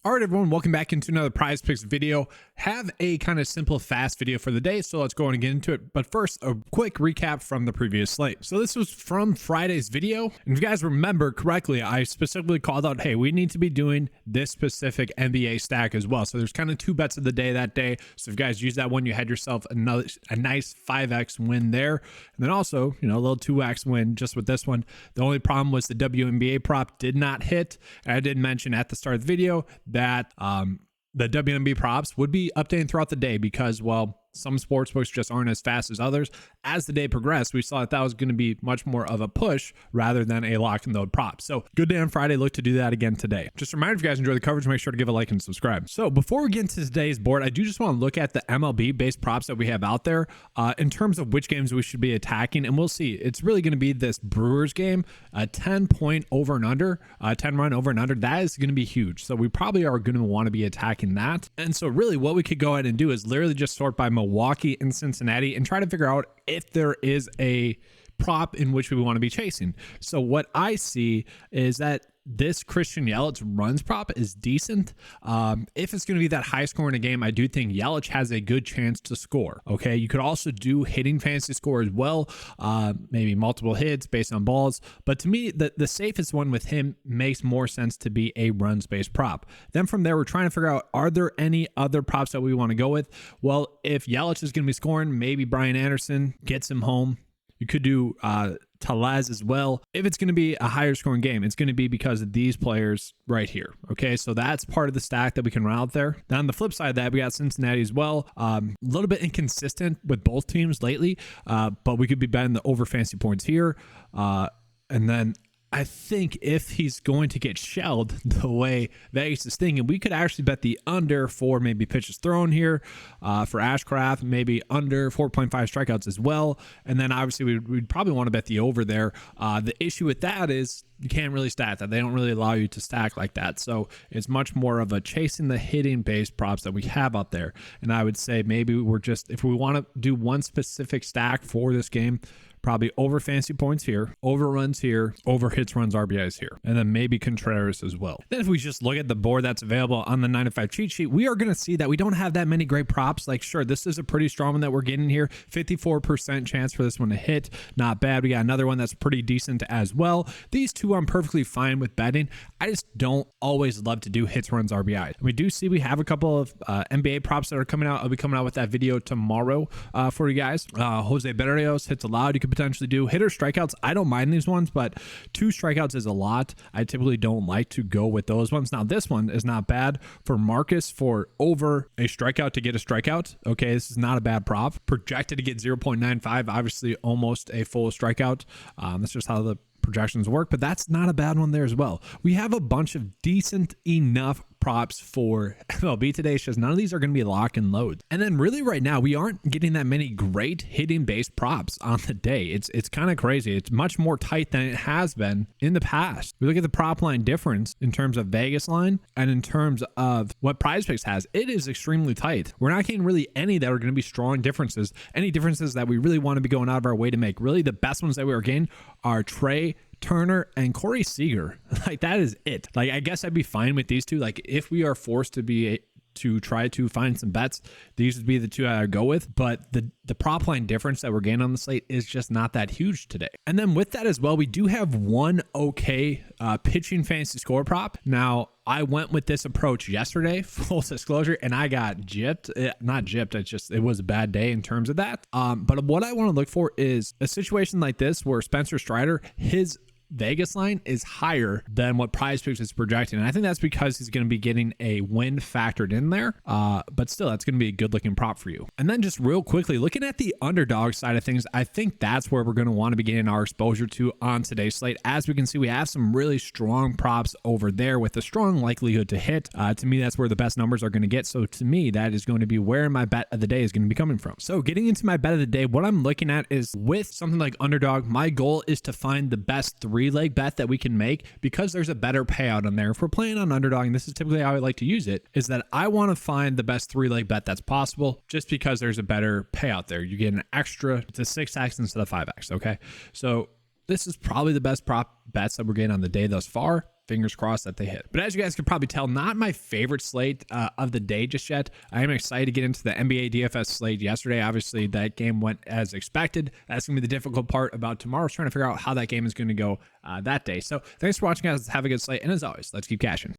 All right, everyone, welcome back into another PrizePicks video. Have a kind of simple, fast video for the day, so let's go and get into it. But first, a quick recap from the previous slate. So this was from Friday's video, and if you guys remember correctly, I specifically called out, hey, we need to be doing this specific NBA stack as well. So there's kind of two bets of the day that day. So if you guys use that one, you had yourself a nice 5x win there, and then also, a little 2x win just with this one. The only problem was the WNBA prop did not hit, and I did mention at the start of the video that the WNBA props would be updating throughout the day because, well, some sportsbooks just aren't as fast as others. As the day progressed, we saw that was going to be much more of a push rather than a lock and load prop. So good day on Friday. Look to do that again today. Just a reminder, if you guys enjoy the coverage, make sure to give a like and subscribe. So before we get into today's board, I do just want to look at the MLB based props that we have out there in terms of which games we should be attacking. And we'll see. It's really going to be this Brewers game, a 10-point over and under, 10-run over and under. That is going to be huge. So we probably are going to want to be attacking that. And so really what we could go ahead and do is literally just sort by Milwaukee and Cincinnati and try to figure out if there is a prop in which we want to be chasing. So what I see is that this Christian Yelich runs prop is decent. If it's going to be that high score in a game, I do think Yelich has a good chance to score. Okay, you could also do hitting fantasy score as well, maybe multiple hits based on balls. But to me, the safest one with him makes more sense to be a runs-based prop. Then from there, we're trying to figure out, are there any other props that we want to go with? Well, if Yelich is going to be scoring, maybe Brian Anderson gets him home. You could do Talaz as well. If it's going to be a higher scoring game, it's going to be because of these players right here. Okay, so that's part of the stack that we can run out there. Then on the flip side of that, we got Cincinnati as well. A little bit inconsistent with both teams lately, but we could be betting the over fantasy points here. And then I think if he's going to get shelled the way Vegas is thinking, we could actually bet the under for maybe pitches thrown here for Ashcraft, maybe under 4.5 strikeouts as well. And then obviously we'd probably want to bet the over there. The issue with that is you can't really stack that. They don't really allow you to stack like that. So it's much more of a chasing the hitting based props that we have out there. And I would say maybe we're just, if we want to do one specific stack for this game, probably over fantasy points here, over runs here, over hits, runs, RBIs here, and then maybe Contreras as well. Then if we just look at the board that's available on the 9-to-5 cheat sheet, we are going to see that we don't have that many great props. Like, sure, this is a pretty strong one that we're getting here. 54% chance for this one to hit. Not bad. We got another one that's pretty decent as well. These two I'm perfectly fine with betting. I just don't always love to do hits, runs, RBIs. We do see we have a couple of NBA props that are coming out. I'll be coming out with that video tomorrow for you guys. Jose Berrios hits allowed. You could potentially do hitter strikeouts. I don't mind these ones, but 2 strikeouts is a lot. I typically don't like to go with those ones. Now this one is not bad for Marcus for over a strikeout to get a strikeout. Okay, this is not a bad prop. Projected to get 0.95, obviously almost a full strikeout. That's just how the projections work, but that's not a bad one there as well. We have a bunch of decent enough props for MLB today. It's just none of these are going to be lock and load. And then really right now, we aren't getting that many great hitting based props on the day. It's kind of crazy. It's much more tight than it has been in the past. We look at the prop line difference in terms of Vegas line and in terms of what PrizePicks has. It is extremely tight. We're not getting really any that are going to be strong differences. Any differences that we really want to be going out of our way to make. Really the best ones that we are getting are Trey Turner and Corey Seager. Like that is it. Like I guess I'd be fine with these two. Like if we are forced to try to find some bets, these would be the two I would go with. But the prop line difference that we're getting on the slate is just not that huge today. And then with that as well, we do have one okay pitching fantasy score prop. Now I went with this approach yesterday, full disclosure, and I got gypped. Not gypped, it was a bad day in terms of that. But what I want to look for is a situation like this where Spencer Strider, his Vegas line is higher than what PrizePicks is projecting. And I think that's because he's going to be getting a win factored in there. But still, that's going to be a good looking prop for you. And then just real quickly, looking at the underdog side of things, I think that's where we're going to want to be getting our exposure to on today's slate. As we can see, we have some really strong props over there with a strong likelihood to hit. To me, that's where the best numbers are going to get. So to me, that is going to be where my bet of the day is going to be coming from. So getting into my bet of the day, what I'm looking at is with something like Underdog, my goal is to find the best 3-leg bet that we can make because there's a better payout on there. If we're playing on Underdog, and this is typically how I like to use it, is that I want to find the best 3-leg bet that's possible just because there's a better payout there. You get an extra to 6x instead of 5x. Okay. So this is probably the best prop bets that we're getting on the day thus far. Fingers crossed that they hit. But as you guys can probably tell, not my favorite slate of the day just yet. I am excited to get into the NBA DFS slate yesterday. Obviously, that game went as expected. That's going to be the difficult part about tomorrow, is trying to figure out how that game is going to go that day. So thanks for watching, guys. Have a good slate. And as always, let's keep cashing.